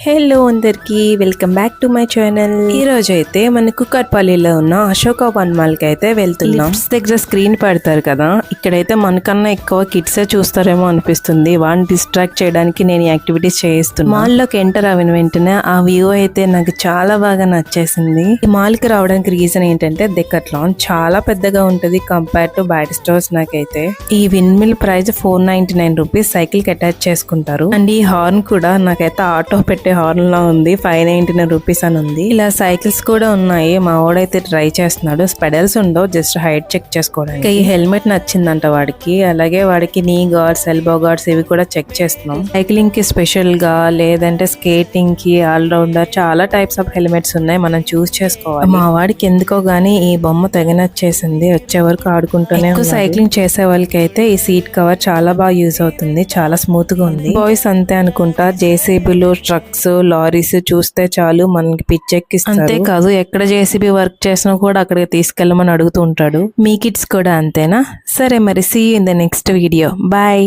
Hello అందరికి welcome back to my channel. ఈ రోజు అయితే మన కుక్కట్పల్లిలో ఉన్న అశోక వన్ మాల్ కి అయితే వెళ్తున్నాం. లిఫ్ట్స్ దగ్గర స్క్రీన్ పెడతారు కదా, ఇక్కడైతే మనకన్నా ఎక్కువ కిడ్స్ చూస్తారేమో అనిపిస్తుంది. వాడిని డిస్ట్రాక్ట్ చేయడానికి నేను యాక్టివిటీస్ చేయిస్తున్నాను. మాల్ లోకి ఎంటర్ అయిన వెంటనే ఆ వ్యూ అయితే నాకు చాలా బాగా నచ్చేసింది. ఈ మాల్ కి రావడానికి రీజన్ ఏంటంటే డెకట్లాన్ చాలా పెద్దగా ఉంటది కంపేర్ టు బయట స్టోర్స్. నాకైతే ఈ wind mill price 499 rupees. Cycle కి అటాచ్ చేసుకుంటారు. అండ్ ఈ హార్న్ కూడా నాకైతే ఆటో పెట్టే హార్న్ లా ఉంది. 599 రూపీస్ అని ఉంది. ఇలా సైకిల్స్ కూడా ఉన్నాయి. మా వాడైతే ట్రై చేస్తున్నాడు. పెడల్స్ ఉండవు, జస్ట్ హైట్ చెక్ చేసుకోవడానికి. ఈ హెల్మెట్ నచ్చిందంట వాడికి. అలాగే వాడికి నీ గార్డ్స్, ఎల్బో గార్డ్స్ ఇవి కూడా చెక్ చేస్తున్నాం. సైక్లింగ్ కి స్పెషల్ గా, లేదంటే స్కేటింగ్ కి ఆల్ రౌండర్ చాలా టైప్స్ ఆఫ్ హెల్మెట్స్ ఉన్నాయి. మనం చూస్ చేసుకోవాలి. మా వాడికి ఎందుకో గానీ ఈ బొమ్మ తెగనచ్చేసింది. వచ్చే వరకు ఆడుకుంటూనే. సైక్లింగ్ చేసే వాళ్ళకి అయితే ఈ సీట్ కవర్ చాలా బాగా యూజ్ అవుతుంది. చాలా స్మూత్ గా ఉంది. బాయ్స్ అంతే అనుకుంటా. జేసీబీలు, ట్రక్స్, లారీస్ చూస్తే చాలు మనకి పిచ్చెక్కిస్తారు. అంతేకాదు ఎక్కడ జేసీబీ వర్క్ చేసినా కూడా అక్కడికి తీసుకెళ్ళమని అడుగుతూ ఉంటాడు. మీ కిడ్స్ కూడా అంతేనా? సరే మరి, see you in the next video. Bye.